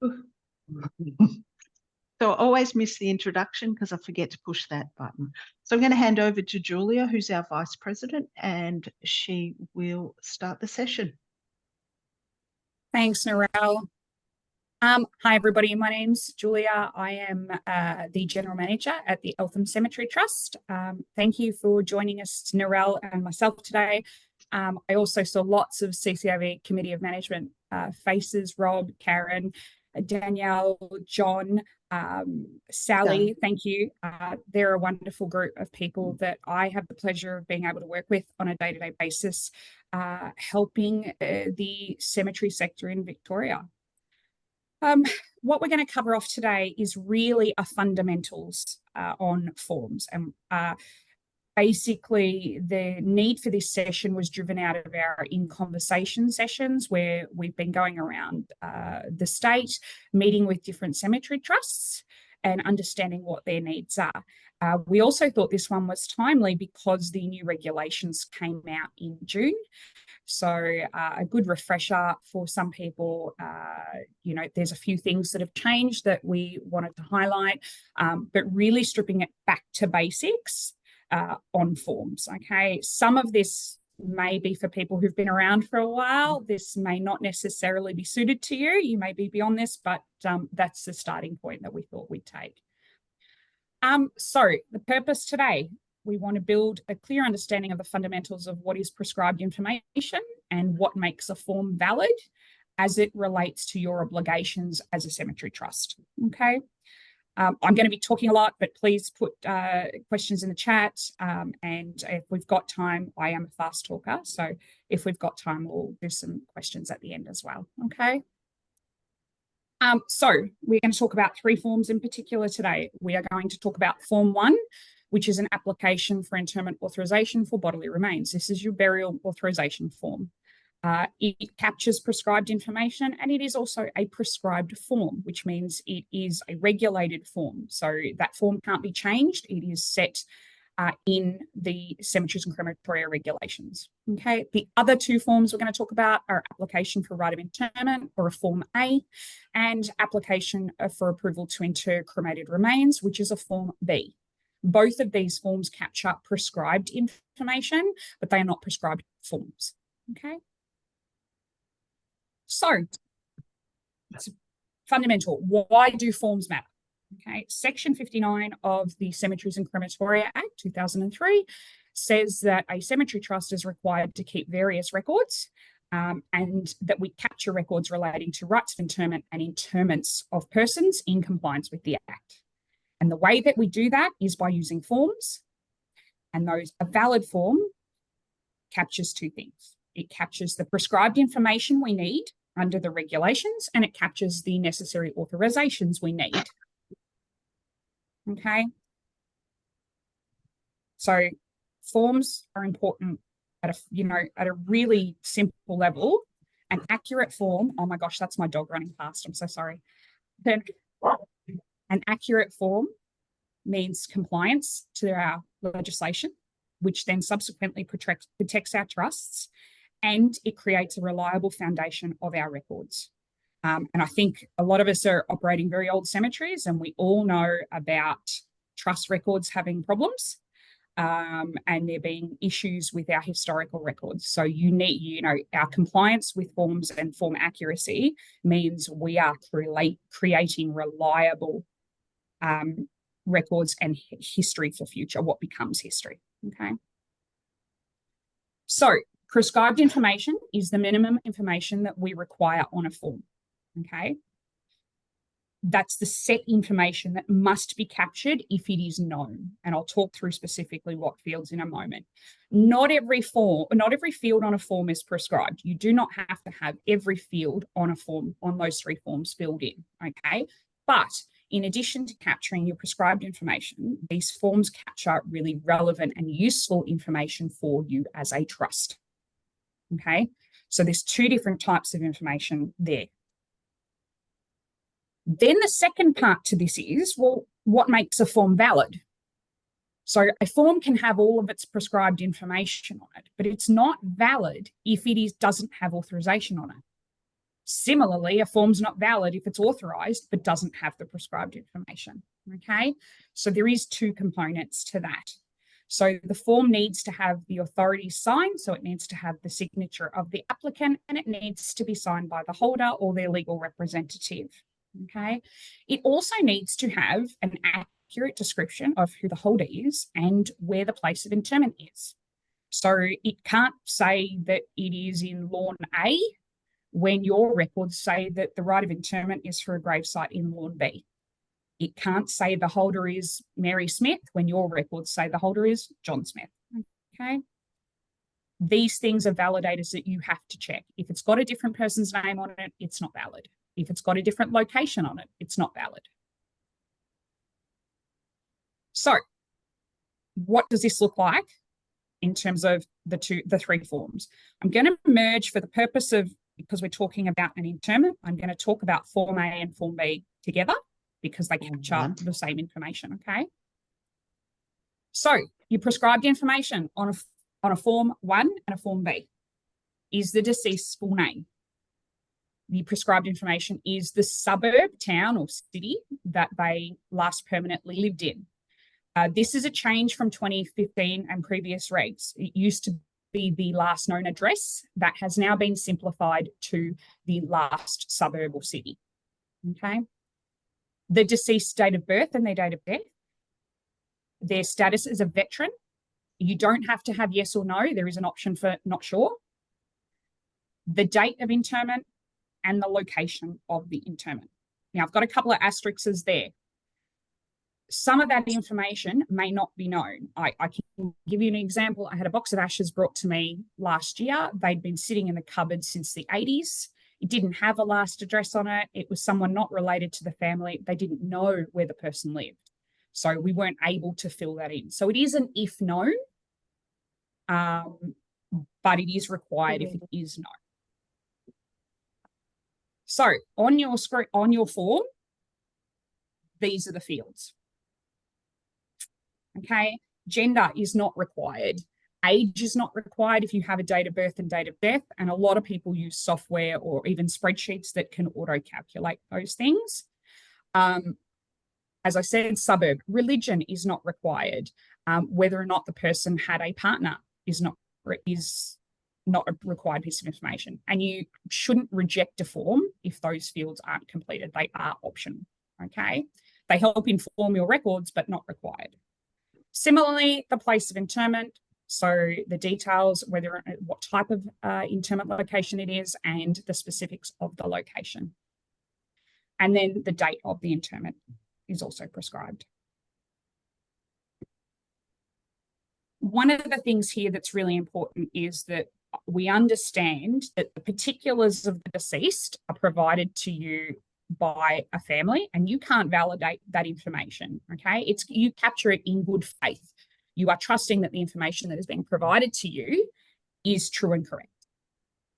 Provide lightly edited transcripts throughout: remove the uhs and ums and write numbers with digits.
So I always miss the introduction because I forget to push that button. So I'm going to hand over to Julia, who's our Vice President, and she will start the session. Thanks, Narelle. Hi, everybody. My name's Julia. I am the General Manager at the Eltham Cemetery Trust. Thank you for joining us, Narelle and myself today. I also saw lots of CCAV Committee of Management faces, Rob, Karen, Danielle, John, Sally, thank you. They're a wonderful group of people that I have the pleasure of being able to work with on a day-to-day basis, helping the cemetery sector in Victoria. What we're going to cover off today is really a fundamentals on forms, and basically the need for this session was driven out of our in conversation sessions where we've been going around the state, meeting with different cemetery trusts and understanding what their needs are. We also thought this one was timely because the new regulations came out in June. So a good refresher for some people, you know, there's a few things that have changed that we wanted to highlight, but really stripping it back to basics on forms, okay? Some of this may be for people who've been around for a while. This may not necessarily be suited to you. You may be beyond this, but that's the starting point that we thought we'd take. So the purpose today, we want to build a clear understanding of the fundamentals of what is prescribed information and what makes a form valid as it relates to your obligations as a cemetery trust, okay? I'm going to be talking a lot, but please put questions in the chat. And if we've got time, I am a fast talker. So if we've got time, we'll do some questions at the end as well. Okay. So we're going to talk about three forms in particular today. We are going to talk about Form 1, which is an application for interment authorization for bodily remains. This is your burial authorization form. It captures prescribed information, and it is also a prescribed form, which means it is a regulated form. So that form can't be changed. It is set in the cemeteries and crematoria regulations. Okay. The other two forms we're going to talk about are application for right of interment, or a Form A, and application for approval to inter cremated remains, which is a Form B. Both of these forms capture prescribed information, but they are not prescribed forms. Okay. So, it's fundamental. Why do forms matter? Okay, Section 59 of the Cemeteries and Crematoria Act 2003 says that a cemetery trust is required to keep various records, and that we capture records relating to rights of interment and interments of persons in compliance with the Act. And the way that we do that is by using forms, and a valid form captures two things. It captures the prescribed information we need under the regulations, and it captures the necessary authorizations we need. Okay. So forms are important at a really simple level. An accurate form, oh my gosh, that's my dog running past, I'm so sorry. An accurate form means compliance to our legislation, which then subsequently protects our trusts, and it creates a reliable foundation of our records. And I think a lot of us are operating very old cemeteries, and we all know about trust records having problems, and there being issues with our historical records. So you need, our compliance with forms and form accuracy means we are creating reliable records and history for future, what becomes history. Okay. So prescribed information is the minimum information that we require on a form. Okay. That's the set information that must be captured if it is known. And I'll talk through specifically what fields in a moment. Not every field on a form is prescribed. You do not have to have every field on a form, on those three forms filled in. Okay. But in addition to capturing your prescribed information, these forms capture really relevant and useful information for you as a trust. Okay. So there's two different types of information there. Then the second part to this is, well, what makes a form valid? So a form can have all of its prescribed information on it, but it's not valid if it doesn't have authorization on it. Similarly, a form's not valid if it's authorised but doesn't have the prescribed information. Okay, so there is two components to that. So the form needs to have the authority signed, so it needs to have the signature of the applicant, and it needs to be signed by the holder or their legal representative. Okay, it also needs to have an accurate description of who the holder is and where the place of interment is. So it can't say that it is in Lawn A when your records say that the right of interment is for a gravesite in Lawn B. It can't say the holder is Mary Smith when your records say the holder is John Smith. Okay. These things are validators that you have to check. If it's got a different person's name on it, it's not valid. If it's got a different location on it, it's not valid. So what does this look like in terms of the three forms? I'm going to merge for the purpose of, because we're talking about an interment, I'm going to talk about Form A and Form B together because they capture the same information, okay? So you prescribed information on a Form 1 and a Form B is the deceased's full name. The prescribed information is the suburb, town or city that they last permanently lived in. This is a change from 2015 and previous regs. It used to be the last known address. That has now been simplified to the last suburb or city. Okay. The deceased date of birth and their date of death. Their status as a veteran. You don't have to have yes or no. There is an option for not sure. The date of interment and the location of the interment. Now, I've got a couple of asterisks there. Some of that information may not be known. I can give you an example. I had a box of ashes brought to me last year. They'd been sitting in the cupboard since the 80s. It didn't have a last address on it. It was someone not related to the family. They didn't know where the person lived. So we weren't able to fill that in. So it is an if known, but it is required if it is known. So on your screen, on your form, these are the fields. Okay, gender is not required. Age is not required if you have a date of birth and date of death. And a lot of people use software or even spreadsheets that can auto-calculate those things. As I said, suburb. Religion is not required. Whether or not the person had a partner is not a required piece of information. And you shouldn't reject a form if those fields aren't completed. They are optional, okay? They help inform your records, but not required. Similarly, the place of interment, so the details, what type of interment location it is, and the specifics of the location. And then the date of the interment is also prescribed. One of the things here that's really important is that we understand that the particulars of the deceased are provided to you by a family, and you can't validate that information, okay? You capture it in good faith. You are trusting that the information that is being provided to you is true and correct,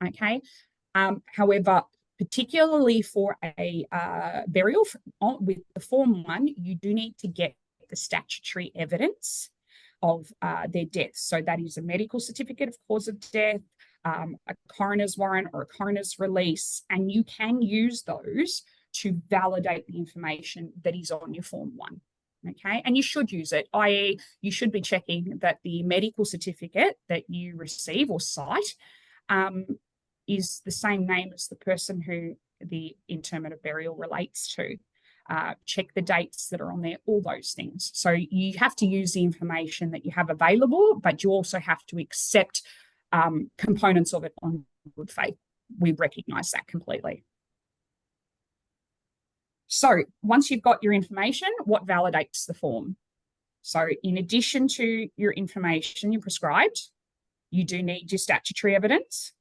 okay? However, particularly for a burial with the Form 1, you do need to get the statutory evidence of their death. So that is a medical certificate of cause of death, a coroner's warrant or a coroner's release, and you can use those to validate the information that is on your Form 1, okay? And you should use it, i.e. you should be checking that the medical certificate that you receive or cite is the same name as the person who the interment of burial relates to. Check the dates that are on there, all those things. So you have to use the information that you have available, but you also have to accept components of it on good faith. We recognise that completely. So once you've got your information, what validates the form? So in addition to your information you prescribed, you do need your statutory evidence.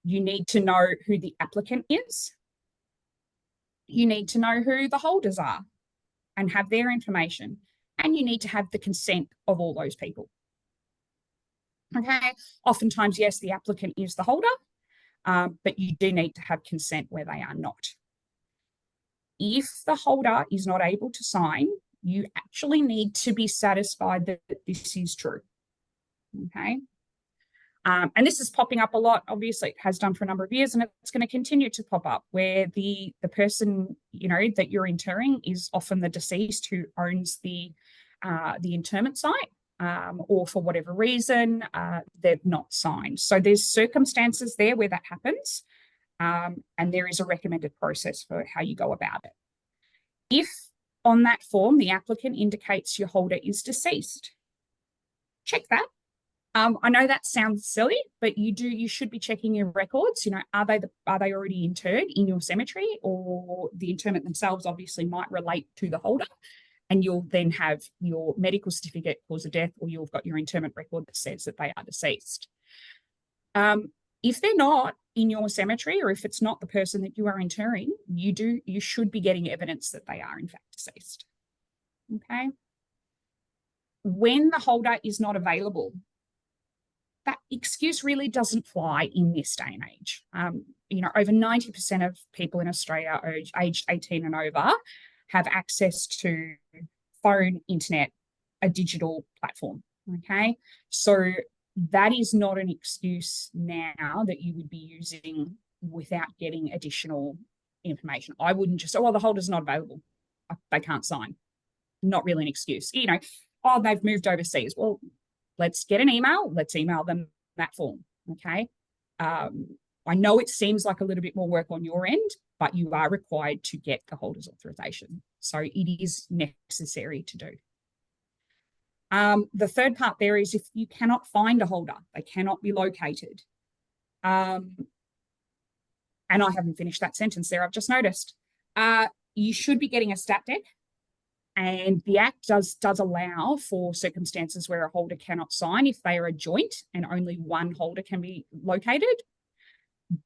You need to know who the applicant is. You need to know who the holders are and have their information. And you need to have the consent of all those people. Okay, oftentimes, yes, the applicant is the holder, but you do need to have consent where they are not. If the holder is not able to sign, you actually need to be satisfied that this is true. Okay. And this is popping up a lot. Obviously, it has done for a number of years, and it's going to continue to pop up where the person, you know, that you're interring is often the deceased who owns the interment site, or for whatever reason, they've not signed. So there's circumstances there where that happens, and there is a recommended process for how you go about it. If on that form the applicant indicates your holder is deceased, check that. I know that sounds silly, but you should be checking your records. You know, are they already interred in your cemetery, or the interment themselves obviously might relate to the holder, and you'll then have your medical certificate, cause of death, or you've got your interment record that says that they are deceased. If they're not in your cemetery, or if it's not the person that you are interring, you should be getting evidence that they are in fact deceased. Okay. When the holder is not available, that excuse really doesn't fly in this day and age. You know, over 90% of people in Australia aged 18 and over have access to phone, internet, a digital platform. Okay. So that is not an excuse now that you would be using without getting additional information. I wouldn't just say, oh, the holder's not available, they can't sign. Not really an excuse. You know, oh, they've moved overseas. Well, let's get an email. Let's email them that form. Okay. I know it seems like a little bit more work on your end, but you are required to get the holder's authorization. So it is necessary to do. The third part there is if you cannot find a holder, they cannot be located. And I haven't finished that sentence there, I've just noticed. You should be getting a stat dec. And the Act does allow for circumstances where a holder cannot sign if they are a joint and only one holder can be located.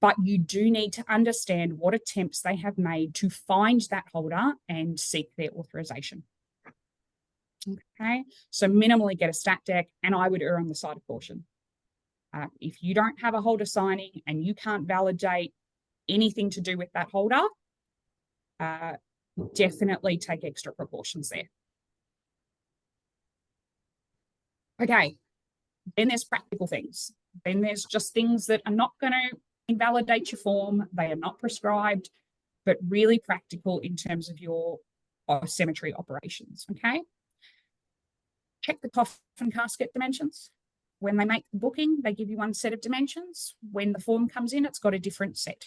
But you do need to understand what attempts they have made to find that holder and seek their authorization. Okay, so minimally get a stat dec, and I would err on the side of caution. If you don't have a holder signing and you can't validate anything to do with that holder, definitely take extra precautions there. Okay, then there's practical things. Then there's just things that are not going to invalidate your form. They are not prescribed, but really practical in terms of your cemetery operations. Okay, check the coffin casket dimensions. When they make the booking, they give you one set of dimensions. When the form comes in, it's got a different set.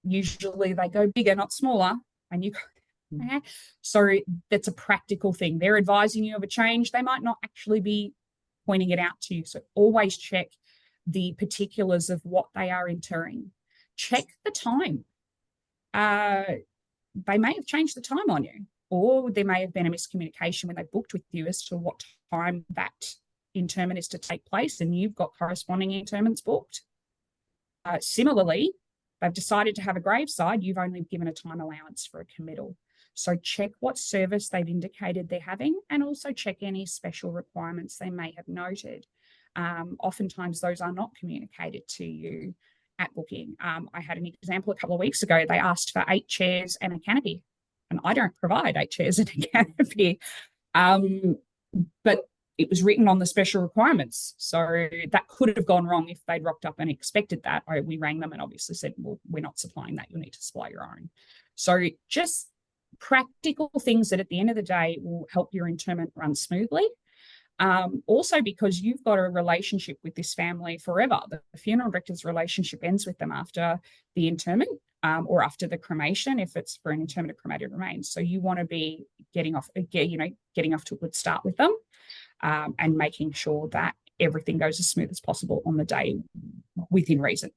Usually they go bigger, not smaller. And you, okay? So that's a practical thing. They're advising you of a change. They might not actually be pointing it out to you. So always check the particulars of what they are interring. Check the time. They may have changed the time on you, or there may have been a miscommunication when they booked with you as to what time that interment is to take place, and you've got corresponding interments booked. Similarly, they've decided to have a graveside, you've only given a time allowance for a committal. So check what service they've indicated they're having, and also check any special requirements they may have noted. Oftentimes those are not communicated to you at booking. I had an example a couple of weeks ago. They asked for 8 chairs and a canopy, and I don't provide 8 chairs and a canopy. But it was written on the special requirements. So that could have gone wrong if they'd rocked up and expected that. We rang them and obviously said, well, we're not supplying that. You'll need to supply your own. So just practical things that at the end of the day will help your interment run smoothly. Also, because you've got a relationship with this family forever. The funeral director's relationship ends with them after the interment, or after the cremation, if it's for an interment of cremated remains. So you want to be getting off to a good start with them, and making sure that everything goes as smooth as possible on the day within reason.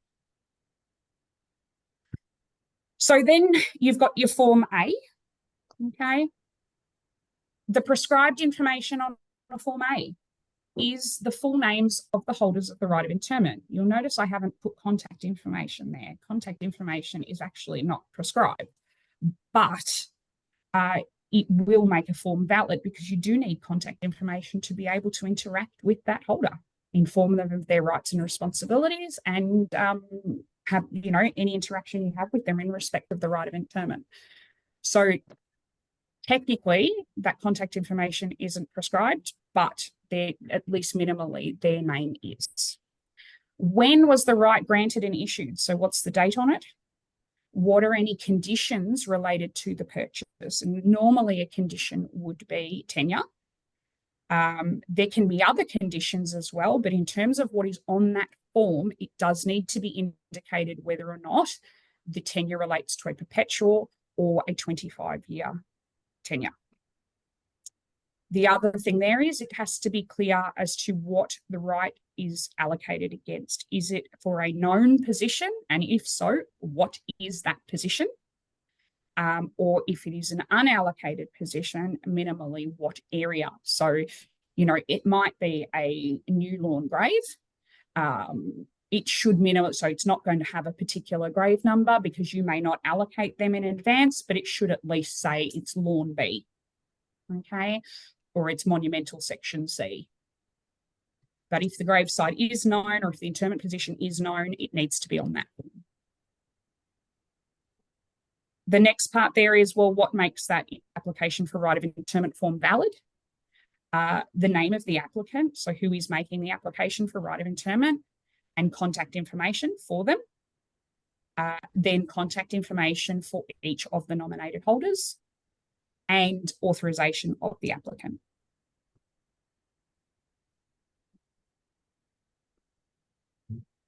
So then you've got your Form A, okay? The prescribed information on a Form A is the full names of the holders of the right of interment. You'll notice I haven't put contact information there. Contact information is actually not prescribed, but it will make a form valid because you do need contact information to be able to interact with that holder, inform them of their rights and responsibilities, and have, any interaction you have with them in respect of the right of interment. So technically, that contact information isn't prescribed, but at least minimally, their name is. When was the right granted and issued? So what's the date on it? What are any conditions related to the purchase? And normally a condition would be tenure. There can be other conditions as well, but in terms of what is on that form, it does need to be indicated whether or not the tenure relates to a perpetual or a 25-year tenure. The other thing there is it has to be clear as to what the right is allocated against. Is it for a known position? And if so, what is that position? Or if it is an unallocated position, minimally what area? So, you know, it might be a new lawn grave. It should minimum, so it's not going to have a particular grave number because you may not allocate them in advance, but it should at least say it's lawn B, okay, or it's monumental section C. But if the grave site is known or if the interment position is known, it needs to be on that form. The next part there is, well, what makes that application for right of interment form valid? The name of the applicant, so who is making the application for right of interment, and contact information for them. Then contact information for each of the nominated holders and authorization of the applicant.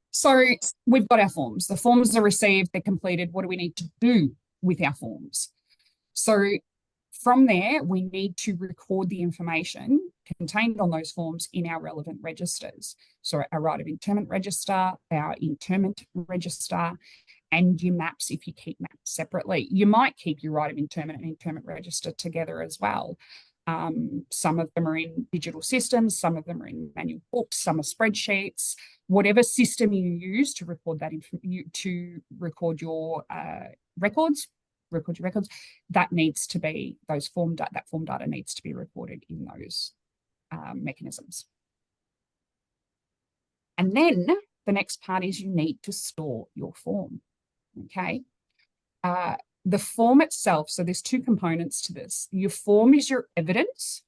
So we've got our forms. The forms are received, they're completed. What do we need to do with our forms? So from there, we need to record the information contained on those forms in our relevant registers. So our right of interment register, our interment register, and your maps if you keep maps separately. You might keep your right of interment and interment register together as well. Some of them are in digital systems, some of them are in manual books, some are spreadsheets. Whatever system you use to record that record your records, that needs to be that form data needs to be recorded in those mechanisms. And then the next part is you need to store your form. Okay. The form itself, so there's two components to this. Your form is your evidence,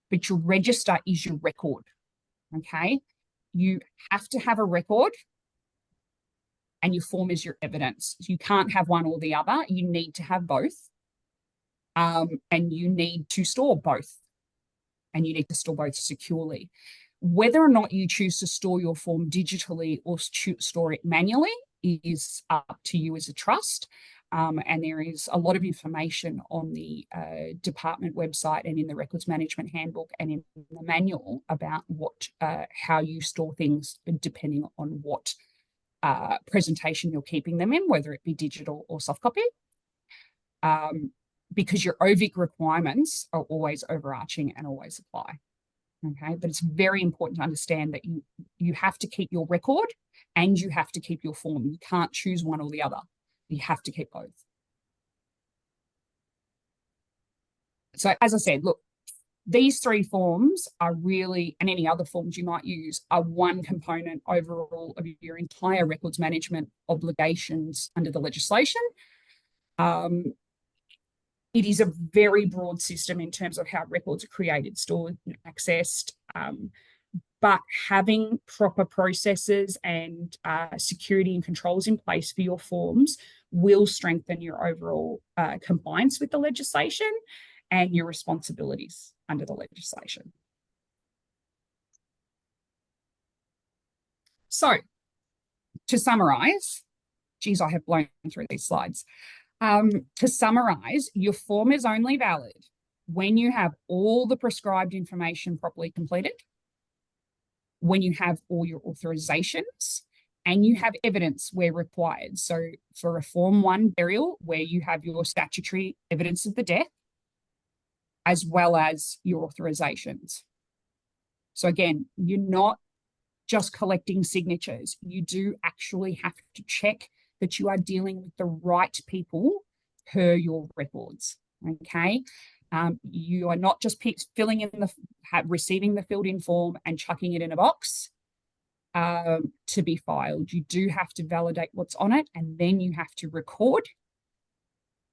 but your register is your record. Okay. You have to have a record and your form is your evidence. You can't have one or the other. You need to have both. And you need to store both. And you need to store both securely. Whether or not you choose to store your form digitally or store it manually is up to you as a trust. And there is a lot of information on the department website and in the records management handbook and in the manual about how you store things depending on what presentation you're keeping them in, whether it be digital or soft copy. Because your OVIC requirements are always overarching and always apply. Okay, but it's very important to understand that you have to keep your record and you have to keep your form. You can't choose one or the other. You have to keep both. So as I said, look, these three forms are really, and any other forms you might use, are one component overall of your entire records management obligations under the legislation. It is a very broad system in terms of how records are created, stored, accessed, but having proper processes and security and controls in place for your forms will strengthen your overall compliance with the legislation and your responsibilities under the legislation. So, to summarise, geez, I have blown through these slides. To summarise, your form is only valid when you have all the prescribed information properly completed, when you have all your authorizations, and you have evidence where required. So for a Form 1 burial, where you have your statutory evidence of the death, as well as your authorizations. So again, you're not just collecting signatures. You do actually have to check that you are dealing with the right people per your records, okay? You are not just filling in receiving the filled in form and chucking it in a box to be filed. You do have to validate what's on it, and then you have to record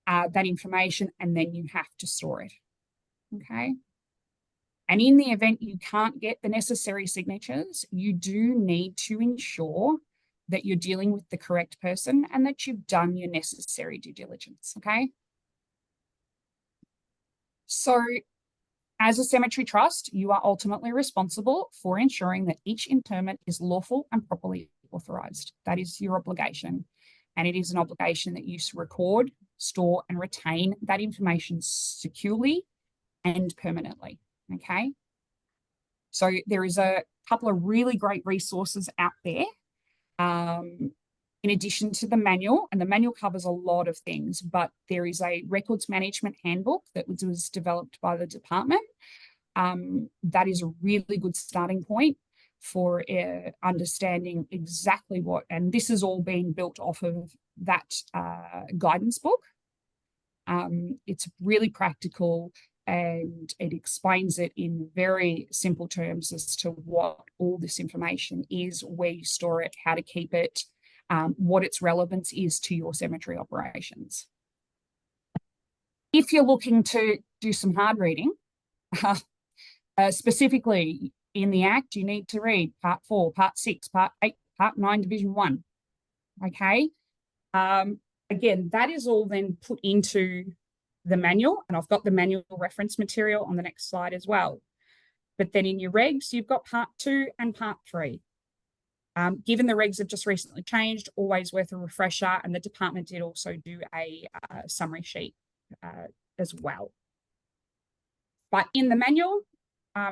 that information, and then you have to store it, okay? And in the event you can't get the necessary signatures, you do need to ensure that you're dealing with the correct person and that you've done your necessary due diligence, okay? So as a cemetery trust, you are ultimately responsible for ensuring that each interment is lawful and properly authorised. That is your obligation. And it is an obligation that you record, store, and retain that information securely and permanently, okay? So there is a couple of really great resources out there. In addition to the manual, and the manual covers a lot of things, but there is a records management handbook that was developed by the department. That is a really good starting point for understanding exactly what, and this has all been built off of that guidance book. It's really practical and it explains it in very simple terms as to what all this information is, where you store it, how to keep it, what its relevance is to your cemetery operations. If you're looking to do some hard reading, specifically in the Act, you need to read Part 4, Part 6, Part 8, Part 9, Division 1. Okay? Again, that is all then put into the manual, and I've got the manual reference material on the next slide as well. But then in your regs, you've got Part 2 and Part 3. Given the regs have just recently changed, always worth a refresher, and the department did also do a summary sheet as well. But in the manual,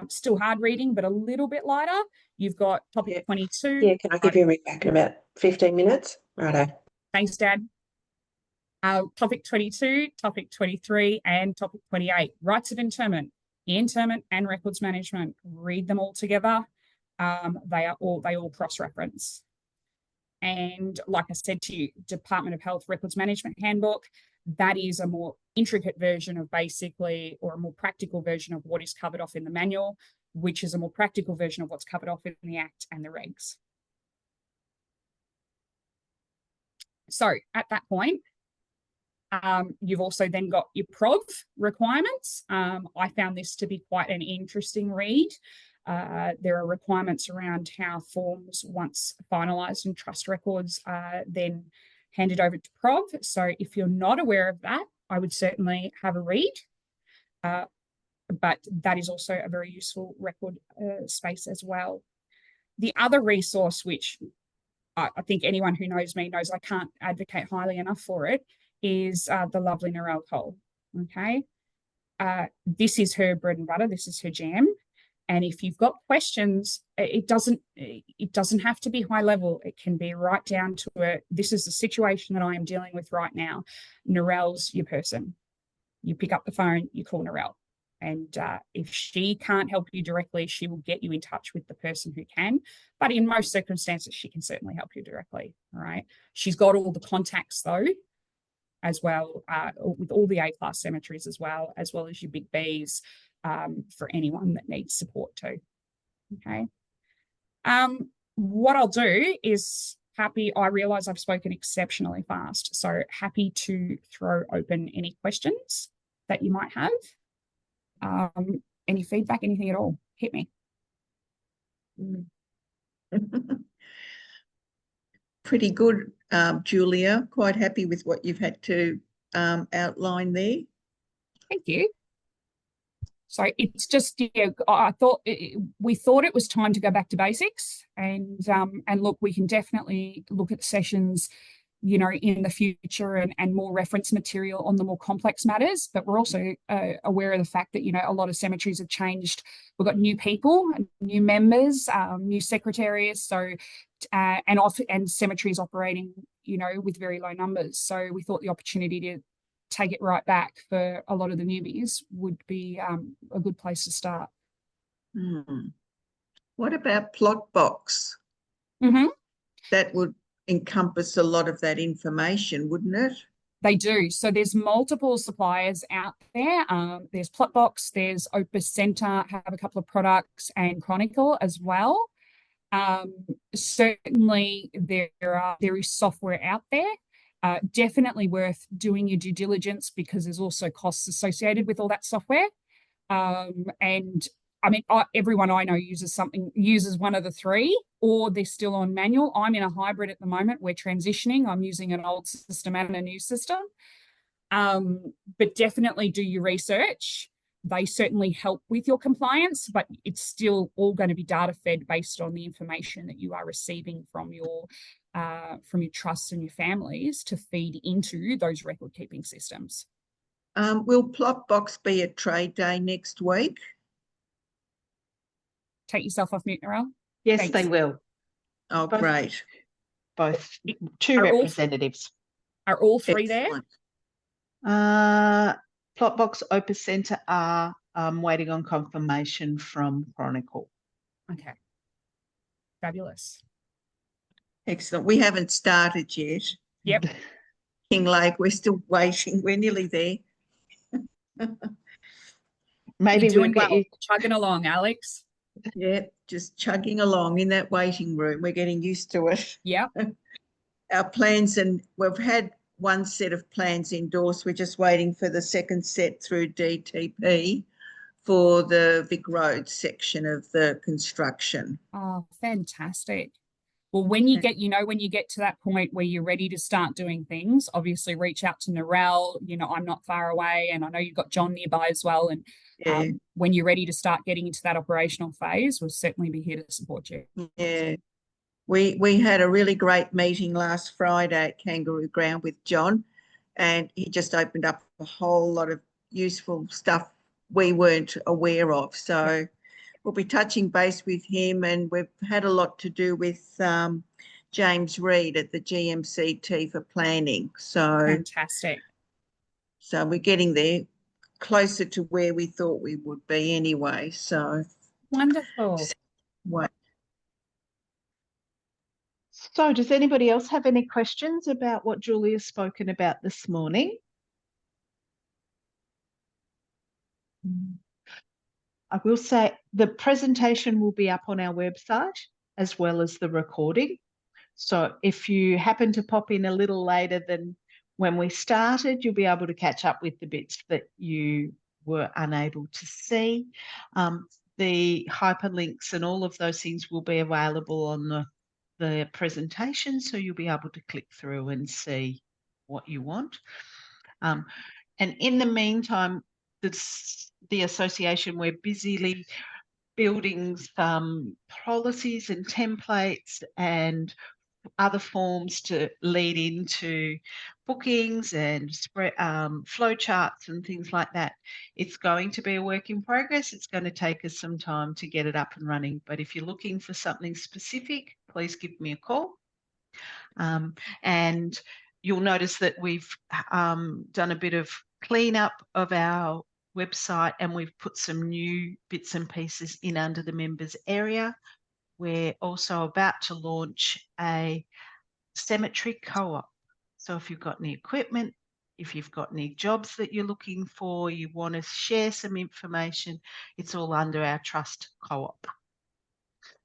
still hard reading, but a little bit lighter. You've got topic 22. Yeah, can I give you a ring back in about 15 minutes? Righto. Thanks, Dad. Topic 22, topic 23, and topic 28, rights of interment and records management. Read them all together. They all cross-reference. And like I said to you, Department of Health Records Management Handbook, that is a more intricate version of basically, or a more practical version of what is covered off in the manual, which is a more practical version of what's covered off in the Act and the regs. So at that point, you've also then got your PROV requirements. I found this to be quite an interesting read. There are requirements around how forms, once finalised in trust records, then handed over to PROV. So if you're not aware of that, I would certainly have a read. But that is also a very useful record space as well. The other resource, which I think anyone who knows me knows I can't advocate highly enough for it, is the lovely Narelle Cole, okay? This is her bread and butter, this is her jam. And if you've got questions, it doesn't have to be high level. It can be right down to this is the situation that I am dealing with right now. Narelle's your person. You pick up the phone, you call Narelle. And if she can't help you directly, she will get you in touch with the person who can. But in most circumstances, she can certainly help you directly, all right? She's got all the contacts though, as well, with all the A-class cemeteries as well as your big Bs, for anyone that needs support too, okay? What I'll do is I realise I've spoken exceptionally fast, so happy to throw open any questions that you might have. Any feedback, anything at all, hit me. Pretty good, Julia. Quite happy with what you've had to outline there. Thank you. So it's just, yeah, we thought it was time to go back to basics, and look, we can definitely look at sessions, you know, in the future and more reference material on the more complex matters. But we're also aware of the fact that, you know, a lot of cemeteries have changed. We've got new people, new members, new secretaries, so and cemeteries operating, you know, with very low numbers. So we thought the opportunity to take it right back for a lot of the newbies would be a good place to start. What about plot box? That would encompass a lot of that information, wouldn't it? They do. So there's multiple suppliers out there. There's Plotbox, there's Opus Centre, have a couple of products, and Chronicle as well. Certainly there is software out there. Definitely worth doing your due diligence because there's also costs associated with all that software. And I mean, everyone I know uses one of the three, or they're still on manual. I'm in a hybrid at the moment. We're transitioning. I'm using an old system and a new system. But definitely do your research. They certainly help with your compliance, but it's still all going to be data fed based on the information that you are receiving from your trusts and your families to feed into those record keeping systems. Will Plotbox be a trade day next week? Take yourself off mute, Narelle. Yes, Thanks. they will. Oh, Both- great. Both two Are all- representatives. Are all three there? Excellent. Plotbox, Opus Centre are waiting on confirmation from Chronicle. Okay. Fabulous. Excellent. We haven't started yet. Yep. Kinglake, we're still waiting. We're nearly there. Maybe You're we'll doing get well. you. Chugging along, Alex. Yeah, just chugging along in that waiting room. We're getting used to it. Yep. Our plans, and we've had one set of plans endorsed. We're just waiting for the second set through DTP for the Vic Road section of the construction. Oh, fantastic. Well, when you get to that point where you're ready to start doing things, obviously reach out to Narelle. I'm not far away, and I know you've got John nearby as well. And Yeah. When you're ready to start getting into that operational phase, we'll certainly be here to support you. Yeah. We had a really great meeting last Friday at Kangaroo Ground with John, and he just opened up a whole lot of useful stuff we weren't aware of. So we'll be touching base with him, and we've had a lot to do with James Reed at the GMCT for planning. So Fantastic. we're getting there, closer to where we thought we would be anyway. So Wonderful. what? So does anybody else have any questions about what Julia's spoken about this morning? I will say the presentation will be up on our website as well as the recording. So if you happen to pop in a little later than when we started, you'll be able to catch up with the bits that you were unable to see. The hyperlinks and all of those things will be available on the presentation, so you'll be able to click through and see what you want. And in the meantime, the association, we're busily building some policies and templates and other forms to lead into bookings and flow charts and things like that. It's going to be a work in progress. It's going to take us some time to get it up and running. But if you're looking for something specific, please give me a call. And you'll notice that we've done a bit of cleanup of our website, and we've put some new bits and pieces in under the members area. We're also about to launch a cemetery co-op. So if you've got any equipment, if you've got any jobs that you're looking for, you want to share some information, it's all under our trust co-op.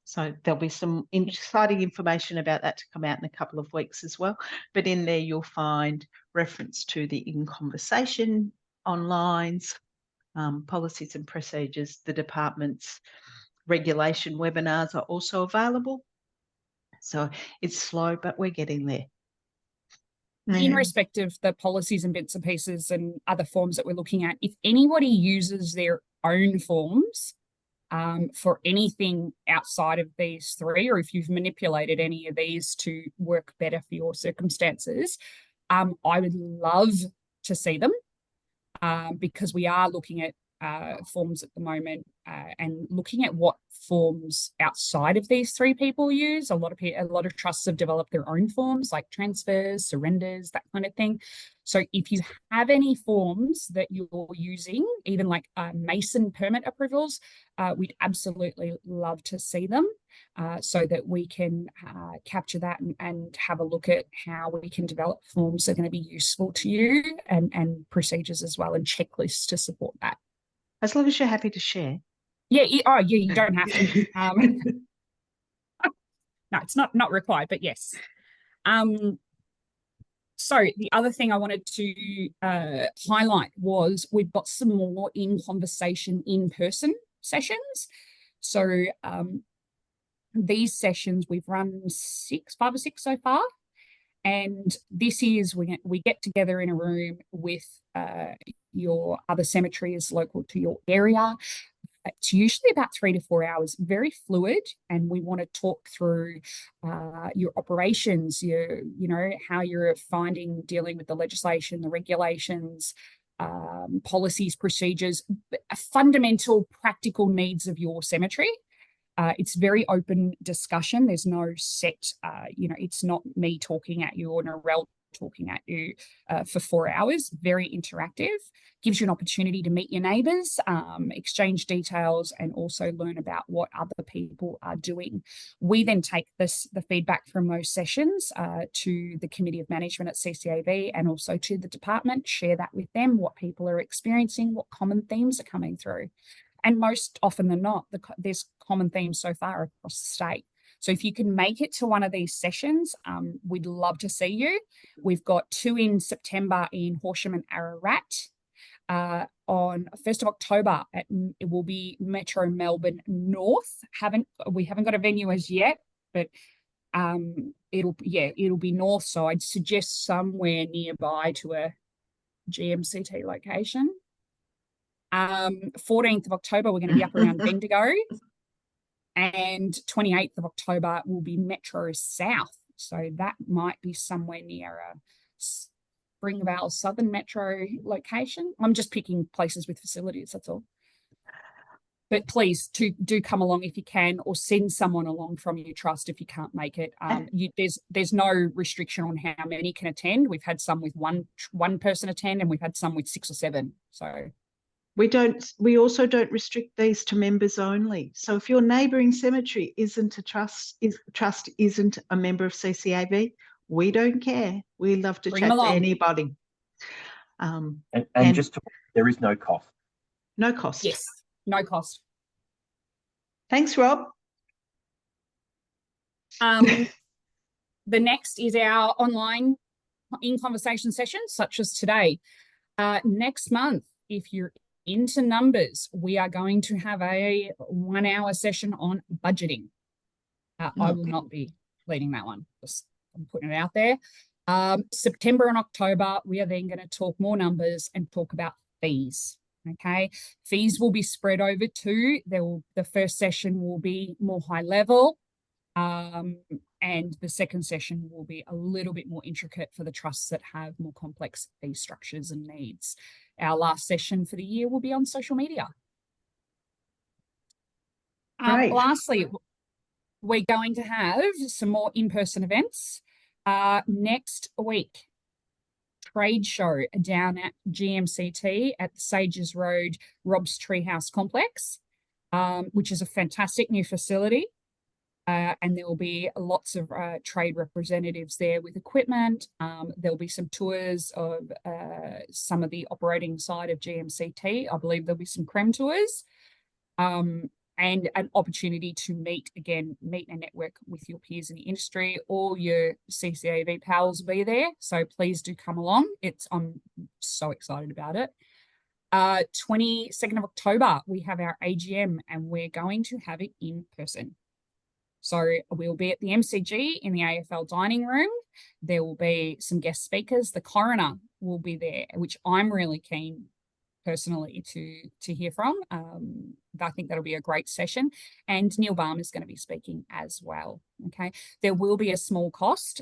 So there'll be some exciting information about that to come out in a couple of weeks as well. But in there, you'll find reference to the In Conversation onlines, policies and procedures. The department's regulation webinars are also available. So it's slow, but we're getting there. In respect of the policies and bits and pieces and other forms that we're looking at, if anybody uses their own forms for anything outside of these three, or if you've manipulated any of these to work better for your circumstances, I would love to see them because we are looking at forms at the moment and looking at what forms outside of these three people use. A lot of trusts have developed their own forms like transfers, surrenders, that kind of thing. So if you have any forms that you're using, even like Mason permit approvals, we'd absolutely love to see them so that we can capture that and have a look at how we can develop forms that are going to be useful to you and procedures as well, and checklists to support that. As long as you're happy to share. Yeah. You don't have to. No, it's not required, but yes. So the other thing I wanted to highlight was we've got some more In Conversation in person sessions. So these sessions, we've run 5 or 6 so far. And this is, we get together in a room with your other cemeteries local to your area. It's usually about 3 to 4 hours, very fluid, and we want to talk through your operations, how you're finding dealing with the legislation, the regulations, policies, procedures, fundamental practical needs of your cemetery. It's very open discussion. There's no set, it's not me talking at you or Narelle talking at you for 4 hours. Very interactive. Gives you an opportunity to meet your neighbours, exchange details, and also learn about what other people are doing. We then take the feedback from those sessions to the Committee of Management at CCAV and also to the department, share that with them, what people are experiencing, what common themes are coming through. And most often than not, there's common themes so far across the state. So if you can make it to one of these sessions, we'd love to see you. We've got 2 in September in Horsham and Ararat. On 1st of October, it will be Metro Melbourne North. We haven't got a venue as yet, but it'll be north. So I'd suggest somewhere nearby to a GMCT location. 14th of October, we're going to be up around Bendigo. And 28th of October will be Metro South. So that might be somewhere near a Springvale Southern Metro location. I'm just picking places with facilities, that's all. But please do come along if you can, or send someone along from your trust if you can't make it. There's no restriction on how many can attend. We've had some with one person attend, and we've had some with 6 or 7. So we also don't restrict these to members only. So if your neighbouring cemetery isn't a trust isn't a member of CCAV, we don't care. We love to chat to anybody. And just there is no cost. No cost. Yes, no cost. Thanks, Rob. The next is our online in-conversation sessions, such as today. Next month, if you're into numbers, we are going to have a 1-hour session on budgeting. I will not be leading that one. I'm putting it out there. September and October, we are then going to talk more numbers and talk about fees. Okay, fees will be spread over 2. The first session will be more high level, and the second session will be a little bit more intricate for the trusts that have more complex fee structures and needs. Our last session for the year will be on social media. Lastly, we're going to have some more in-person events next week. Trade show down at GMCT at the Sages Road Rob's Treehouse Complex, which is a fantastic new facility. And there will be lots of trade representatives there with equipment. There'll be some tours of some of the operating side of GMCT. I believe there'll be some creme tours. And an opportunity to meet and network with your peers in the industry. All your CCAV pals will be there, so please do come along. I'm so excited about it. 22nd of October, we have our AGM, and we're going to have it in person. So we'll be at the MCG in the AFL dining room. There will be some guest speakers. The coroner will be there, which I'm really keen personally to hear from. I think that'll be a great session, and Neil Baum is going to be speaking as well. Okay, there will be a small cost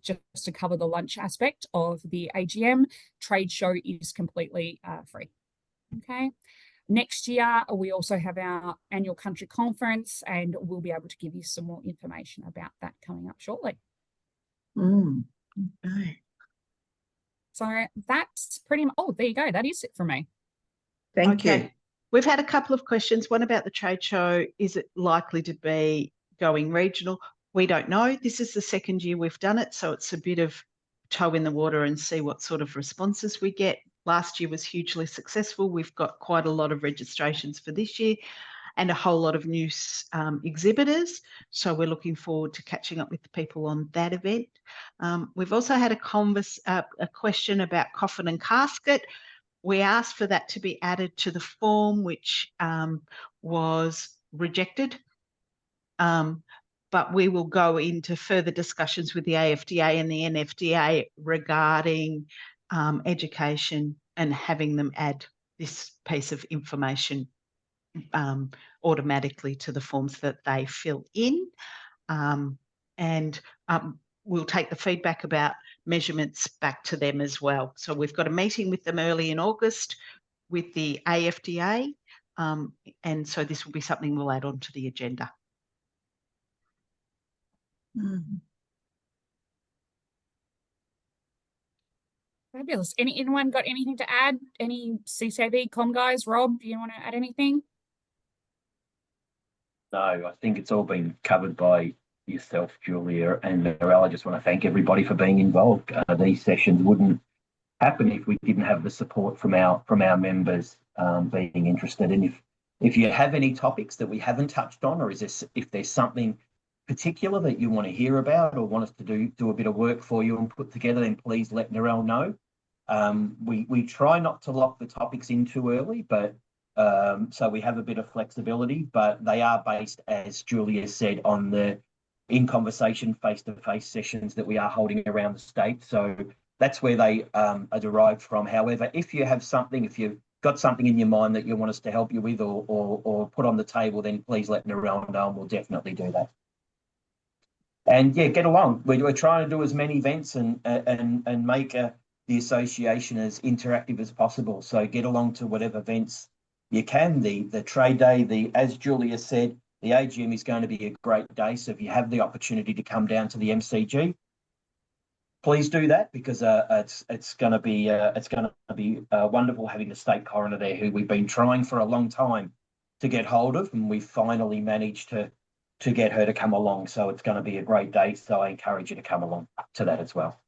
just to cover the lunch aspect of the AGM. Trade show is completely free. Okay, next year we also have our annual country conference, and we'll be able to give you some more information about that coming up shortly. Okay. So that's pretty much, there you go. That is it for me. Thank you. We've had a couple of questions. One about the trade show. Is it likely to be going regional? We don't know. This is the second year we've done it, so it's a bit of toe in the water and see what sort of responses we get. Last year was hugely successful. We've got quite a lot of registrations for this year and a whole lot of new exhibitors. So we're looking forward to catching up with the people on that event. We've also had a question about coffin and casket. we asked for that to be added to the form, which was rejected. But we will go into further discussions with the AFDA and the NFDA regarding education and having them add this piece of information automatically to the forms that they fill in. We'll take the feedback about measurements back to them as well. So we've got a meeting with them early in August with the AFDA, and so this will be something we'll add onto the agenda. Fabulous. Anyone got anything to add? Any CCAV comm guys? Rob, do you want to add anything? No, I think it's all been covered by yourself, Julia, and Narelle. I just want to thank everybody for being involved. These sessions wouldn't happen if we didn't have the support from our members being interested. And if you have any topics that we haven't touched on, or if there's something particular that you want to hear about or want us to do a bit of work for you and put together, then please let Narelle know. We try not to lock the topics in too early, but so we have a bit of flexibility, but they are based, as Julia said, on the in conversation face-to-face sessions that we are holding around the state. So that's where they are derived from. However, if you have something, if you've got something in your mind that you want us to help you with or put on the table, then please let Narelle know and we'll definitely do that. And yeah, get along. We're trying to do as many events and make the association as interactive as possible. So get along to whatever events you can. The trade day, as Julia said, the AGM is going to be a great day. So if you have the opportunity to come down to the MCG, please do that, because it's going to be wonderful having the state coroner there, who we've been trying for a long time to get hold of, and we finally managed to get her to come along. So it's going to be a great day. So I encourage you to come along to that as well.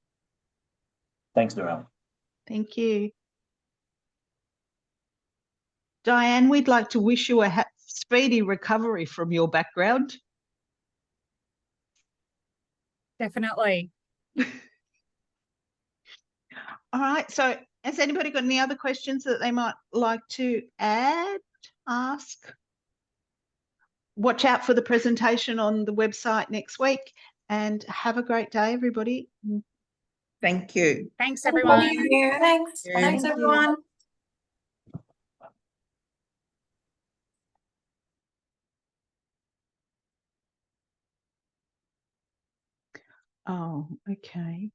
Thanks, Narelle. Thank you. Diane, we'd like to wish you a speedy recovery from your background. Definitely. All right. So has anybody got any other questions that they might like to ask? Watch out for the presentation on the website next week, and have a great day, everybody. Thank you. Thanks, everyone. Thank you. Thanks. Yeah. Thanks, Thank you. everyone. Oh, okay.